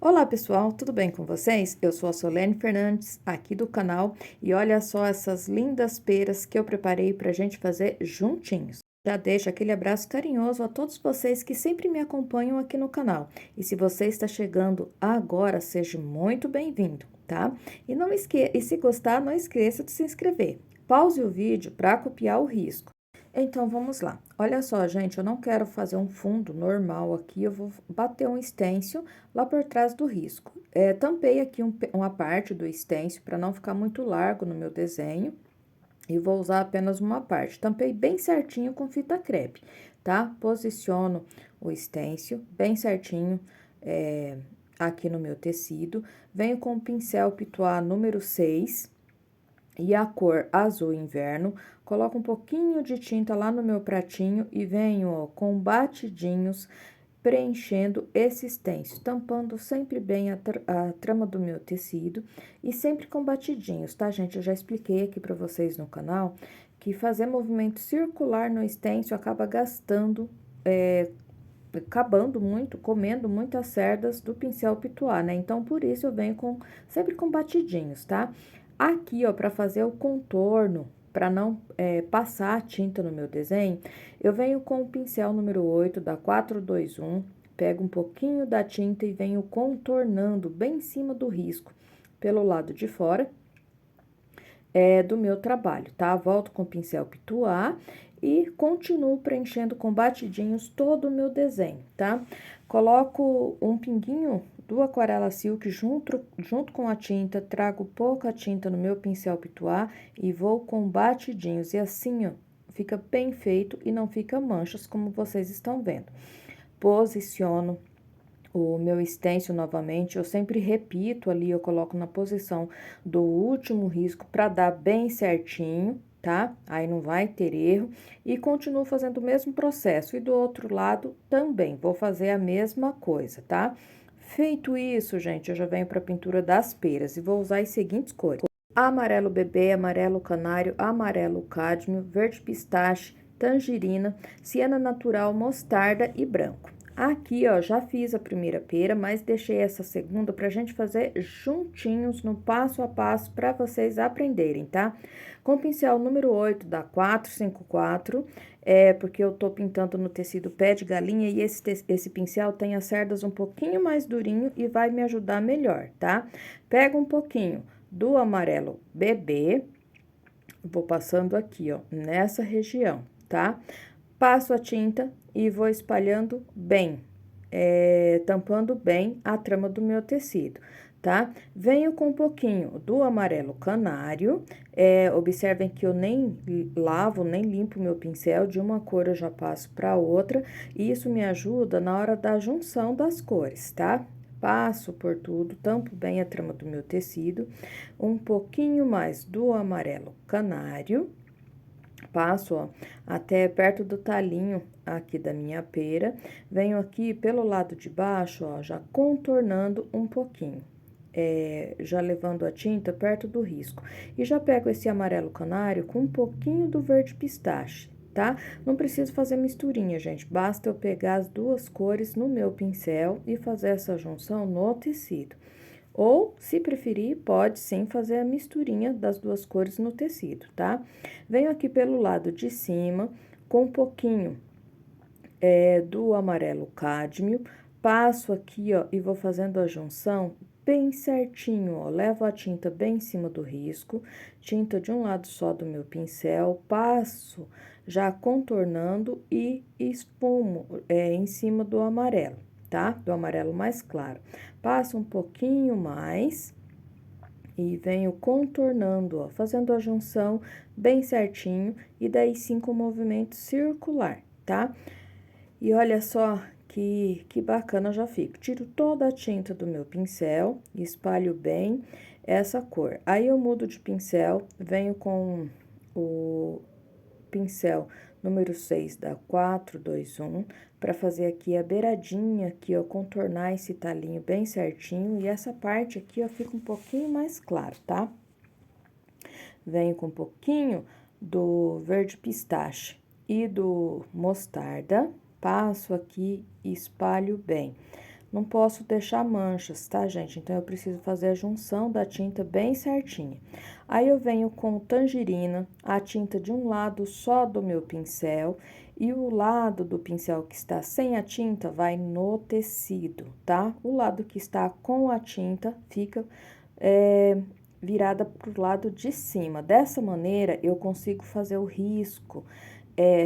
Olá pessoal, tudo bem com vocês? Eu sou a Solene Fernandes, aqui do canal, e olha só essas lindas peras que eu preparei para a gente fazer juntinhos. Já deixo aquele abraço carinhoso a todos vocês que sempre me acompanham aqui no canal. E se você está chegando agora, seja muito bem-vindo, tá? E se gostar, não esqueça de se inscrever. Pause o vídeo para copiar o risco. Então, vamos lá. Olha só, gente, eu não quero fazer um fundo normal aqui, eu vou bater um stencil lá por trás do risco. Tampei aqui uma parte do stencil para não ficar muito largo no meu desenho e vou usar apenas uma parte. Tampei bem certinho com fita crepe, tá? Posiciono o stencil bem certinho aqui no meu tecido. Venho com o pincel Pitois número 6 e a cor azul inverno, coloco um pouquinho de tinta lá no meu pratinho e venho, ó, com batidinhos preenchendo esse stencil, tampando sempre bem a trama do meu tecido e sempre com batidinhos, tá, gente? Eu já expliquei aqui para vocês no canal que fazer movimento circular no stencil acaba gastando, acabando muito, comendo muitas cerdas do pincel Pitois, né? Então, por isso eu venho sempre com batidinhos, tá? Aqui, ó, para fazer o contorno, para não passar a tinta no meu desenho, eu venho com o pincel número 8 da 421, pego um pouquinho da tinta e venho contornando bem em cima do risco, pelo lado de fora do meu trabalho, tá? Volto com o pincel Pitois e continuo preenchendo com batidinhos todo o meu desenho, tá? Coloco um pinguinho do Aquarela Silk junto com a tinta, trago pouca tinta no meu pincel Pitois e vou com batidinhos. E assim, ó, fica bem feito e não fica manchas, como vocês estão vendo. Posiciono o meu stencil novamente, eu sempre repito ali, eu coloco na posição do último risco para dar bem certinho, tá? Aí não vai ter erro. E continuo fazendo o mesmo processo. E do outro lado também, vou fazer a mesma coisa, tá? Feito isso, gente, eu já venho para a pintura das peras e vou usar as seguintes cores: amarelo bebê, amarelo canário, amarelo cádmio, verde pistache, tangerina, siena natural, mostarda e branco. Aqui, ó, já fiz a primeira pera, mas deixei essa segunda pra gente fazer juntinhos no passo a passo para vocês aprenderem, tá? Com o pincel número 8 da 454, porque eu tô pintando no tecido pé de galinha e esse pincel tem as cerdas um pouquinho mais durinho e vai me ajudar melhor, tá? Pega um pouquinho do amarelo bebê, vou passando aqui, ó, nessa região, tá? Passo a tinta e vou espalhando bem, tampando bem a trama do meu tecido, tá? Venho com um pouquinho do amarelo canário, observem que eu nem lavo, nem limpo meu pincel, de uma cor eu já passo para outra, e isso me ajuda na hora da junção das cores, tá? Passo por tudo, tampo bem a trama do meu tecido, um pouquinho mais do amarelo canário, passo, ó, até perto do talinho aqui da minha pera, venho aqui pelo lado de baixo, ó, já contornando um pouquinho, já levando a tinta perto do risco. E já pego esse amarelo canário com um pouquinho do verde pistache, tá? Não preciso fazer misturinha, gente, basta eu pegar as duas cores no meu pincel e fazer essa junção no tecido. Ou, se preferir, pode sim fazer a misturinha das duas cores no tecido, tá? Venho aqui pelo lado de cima, com um pouquinho do amarelo cádmio, passo aqui, ó, e vou fazendo a junção bem certinho, ó. Levo a tinta bem em cima do risco, tinta de um lado só do meu pincel, passo já contornando e espumo em cima do amarelo, tá? Do amarelo mais claro. Passo um pouquinho mais e venho contornando, ó, fazendo a junção bem certinho e daí sim com movimento circular, tá? E olha só que bacana já fica. Tiro toda a tinta do meu pincel, espalho bem essa cor. Aí eu mudo de pincel, venho com o pincel número 6 da 421 para fazer aqui a beiradinha aqui, ó, contornar esse talinho bem certinho e essa parte aqui, ó, fica um pouquinho mais claro, tá? Venho com um pouquinho do verde pistache e do mostarda, passo aqui e espalho bem. não posso deixar manchas, tá, gente? Então, eu preciso fazer a junção da tinta bem certinha. Aí, eu venho com tangerina, a tinta de um lado só do meu pincel, e o lado do pincel que está sem a tinta vai no tecido, tá? O lado que está com a tinta fica virada pro lado de cima. Dessa maneira, eu consigo fazer o risco,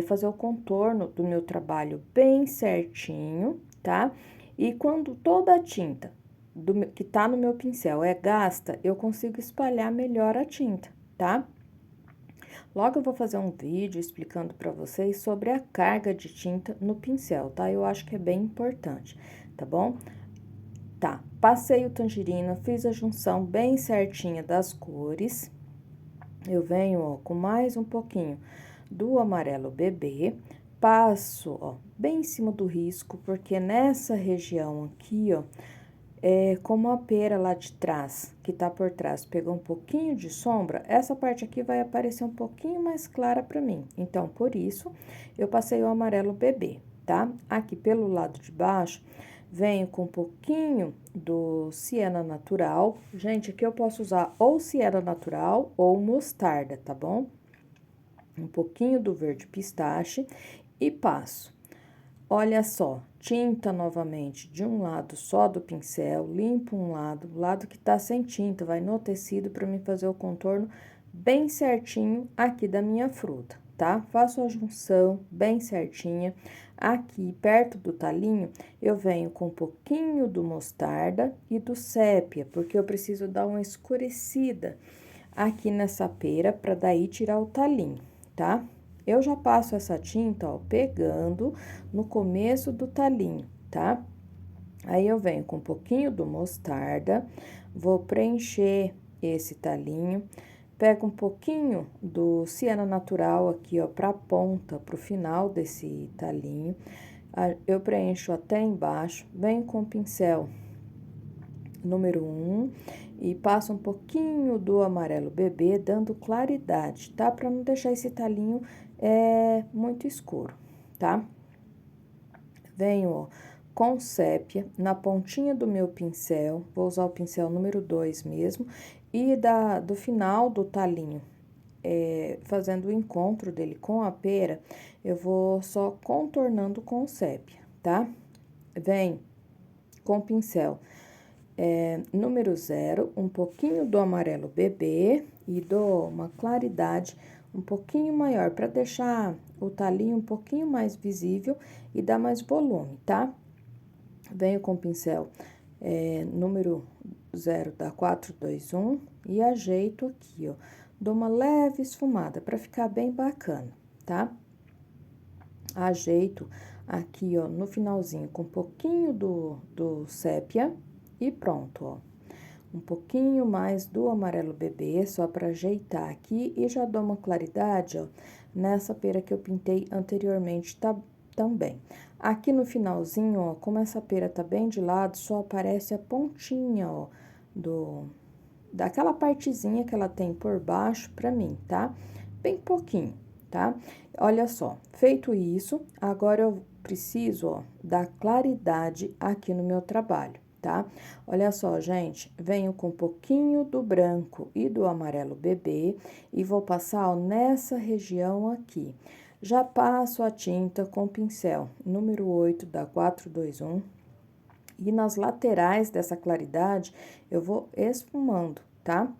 fazer o contorno do meu trabalho bem certinho, tá? E quando toda a tinta que tá no meu pincel é gasta, eu consigo espalhar melhor a tinta, tá? Logo eu vou fazer um vídeo explicando para vocês sobre a carga de tinta no pincel, tá? Eu acho que é bem importante, tá bom? Tá, passei o tangerina, fiz a junção bem certinha das cores. Eu venho, ó, com mais um pouquinho do amarelo bebê, passo, ó, bem em cima do risco, porque nessa região aqui, ó, como a pera lá de trás, que tá por trás, pegou um pouquinho de sombra, essa parte aqui vai aparecer um pouquinho mais clara pra mim. Então, por isso, eu passei o amarelo bebê, tá? Aqui pelo lado de baixo, venho com um pouquinho do siena natural. Gente, aqui eu posso usar ou siena natural ou mostarda, tá bom? Um pouquinho do verde pistache e passo. Olha só, tinta novamente de um lado só do pincel, limpo um lado, o lado que tá sem tinta, vai no tecido para mim fazer o contorno bem certinho aqui da minha fruta, tá? Faço a junção bem certinha. Aqui, perto do talinho, eu venho com um pouquinho do mostarda e do sépia, porque eu preciso dar uma escurecida aqui nessa pera, para daí tirar o talinho, tá? Eu já passo essa tinta, ó, pegando no começo do talinho, tá? Aí, eu venho com um pouquinho do mostarda, vou preencher esse talinho, pego um pouquinho do siena natural aqui, ó, pra ponta, pro final desse talinho, eu preencho até embaixo, venho com o pincel número 1 e passo um pouquinho do amarelo bebê, dando claridade, tá? Pra não deixar esse talinho muito escuro, tá? Venho, ó, com sépia na pontinha do meu pincel, vou usar o pincel número 2 mesmo, e do final do talinho, fazendo o encontro dele com a pera, eu vou só contornando com sépia, tá? Vem com o pincel número 0, um pouquinho do amarelo bebê e dou uma claridade um pouquinho maior, para deixar o talinho um pouquinho mais visível e dar mais volume, tá? Venho com o pincel número 0 da 421 e ajeito aqui, ó. Dou uma leve esfumada para ficar bem bacana, tá? Ajeito aqui, ó, no finalzinho com um pouquinho do sépia e pronto, ó. Um pouquinho mais do amarelo bebê, só para ajeitar aqui, e já dou uma claridade, ó, nessa pera que eu pintei anteriormente, tá, também. Aqui no finalzinho, ó, como essa pera tá bem de lado, só aparece a pontinha, ó, daquela partezinha que ela tem por baixo pra mim, tá? Bem pouquinho, tá? Olha só, feito isso, agora eu preciso, ó, dar claridade aqui no meu trabalho, tá? Olha só, gente, venho com um pouquinho do branco e do amarelo bebê e vou passar, ó, nessa região aqui. Já passo a tinta com o pincel número 8 da 421 e nas laterais dessa claridade eu vou esfumando, tá?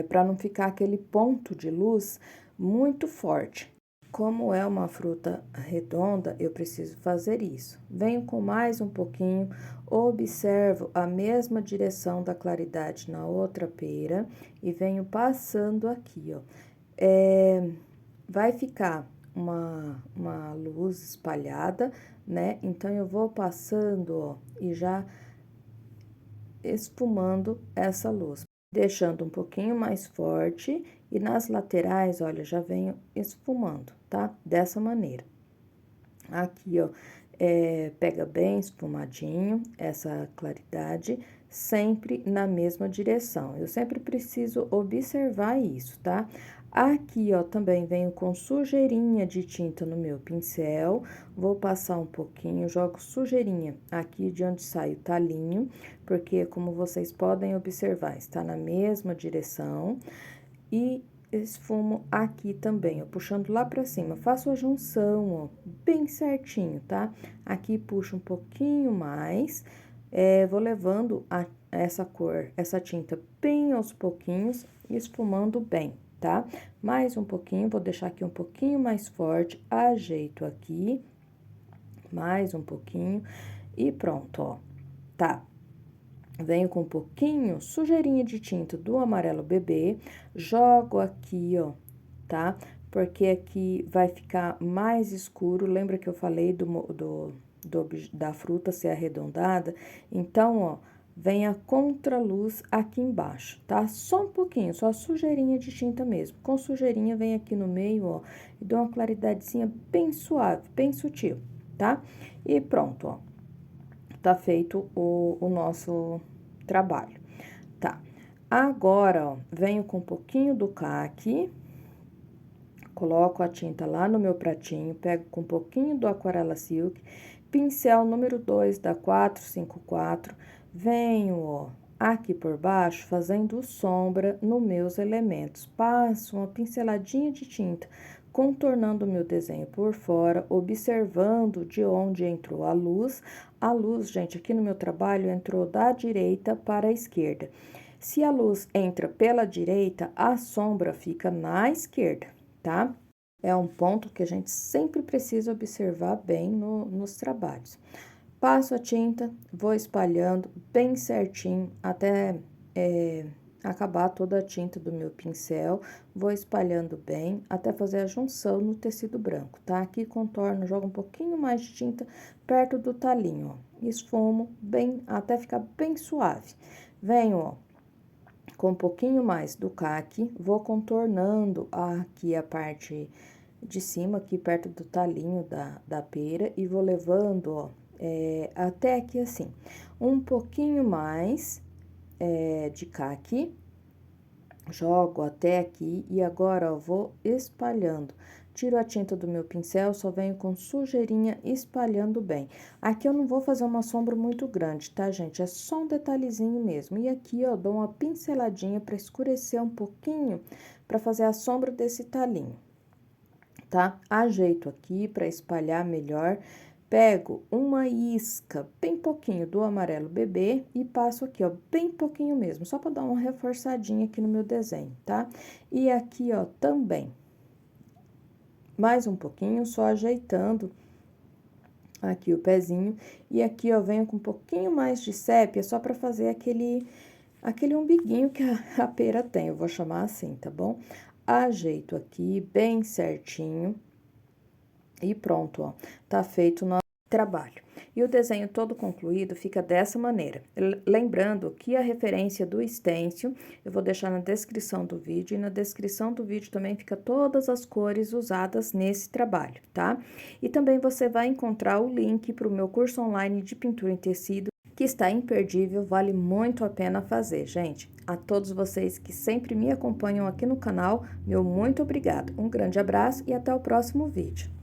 Para não ficar aquele ponto de luz muito forte. Como é uma fruta redonda, eu preciso fazer isso. Venho com mais um pouquinho, observo a mesma direção da claridade na outra pera e venho passando aqui, ó. Vai ficar uma luz espalhada, né? Então, eu vou passando, ó, e já esfumando essa luz, deixando um pouquinho mais forte e nas laterais, olha, já venho esfumando, tá? Dessa maneira. Aqui, ó, pega bem esfumadinho essa claridade, sempre na mesma direção. Eu sempre preciso observar isso, tá? Aqui, ó, também venho com sujeirinha de tinta no meu pincel, vou passar um pouquinho, jogo sujeirinha aqui de onde sai o talinho, porque como vocês podem observar, está na mesma direção, e esfumo aqui também, ó, puxando lá pra cima, faço a junção, ó, bem certinho, tá? Aqui puxo um pouquinho mais, vou levando essa cor, essa tinta bem aos pouquinhos, esfumando bem, tá? Mais um pouquinho, vou deixar aqui um pouquinho mais forte, ajeito aqui, mais um pouquinho, e pronto, ó, tá? Venho com um pouquinho, sujeirinha de tinta do amarelo bebê, jogo aqui, ó, tá? Porque aqui vai ficar mais escuro, lembra que eu falei da fruta ser arredondada? Então, ó, vem a contraluz aqui embaixo, tá? Só um pouquinho, só sujeirinha de tinta mesmo. Com sujeirinha, vem aqui no meio, ó, e dou uma claridadezinha bem suave, bem sutil, tá? E pronto, ó. Tá feito o nosso trabalho. Tá. Agora, ó, venho com um pouquinho do caqui, coloco a tinta lá no meu pratinho, pego com um pouquinho do Aquarela Silk, pincel número 2 da 454, venho, ó, aqui por baixo fazendo sombra nos meus elementos. Passo uma pinceladinha de tinta, contornando o meu desenho por fora, observando de onde entrou a luz. A luz, gente, aqui no meu trabalho entrou da direita para a esquerda. Se a luz entra pela direita, a sombra fica na esquerda, tá? É um ponto que a gente sempre precisa observar bem nos trabalhos. Passo a tinta, vou espalhando bem certinho até acabar toda a tinta do meu pincel. Vou espalhando bem até fazer a junção no tecido branco, tá? Aqui contorno, jogo um pouquinho mais de tinta perto do talinho, ó. Esfumo bem até ficar bem suave. Venho, ó, com um pouquinho mais do caqui, vou contornando aqui a parte de cima, aqui perto do talinho da pera, e vou levando, ó, até aqui assim, um pouquinho mais de caqui, jogo até aqui, e agora, ó, vou espalhando. Tiro a tinta do meu pincel, só venho com sujeirinha espalhando bem. Aqui eu não vou fazer uma sombra muito grande, tá, gente? É só um detalhezinho mesmo. E aqui, ó, dou uma pinceladinha para escurecer um pouquinho, para fazer a sombra desse talinho, tá? Ajeito aqui para espalhar melhor. Pego uma isca, bem pouquinho do amarelo bebê e passo aqui, ó, bem pouquinho mesmo, só para dar uma reforçadinha aqui no meu desenho, tá? E aqui, ó, também mais um pouquinho, só ajeitando aqui o pezinho. E aqui, ó, venho com um pouquinho mais de sépia, só para fazer aquele umbiguinho que a pera tem, eu vou chamar assim, tá bom? Ajeito aqui bem certinho e pronto, ó, tá feito o nosso trabalho. E o desenho todo concluído fica dessa maneira. Lembrando que a referência do stencil eu vou deixar na descrição do vídeo, e na descrição do vídeo também fica todas as cores usadas nesse trabalho, tá? E também você vai encontrar o link para o meu curso online de pintura em tecido, que está imperdível, vale muito a pena fazer, gente. A todos vocês que sempre me acompanham aqui no canal, meu muito obrigado. Um grande abraço e até o próximo vídeo.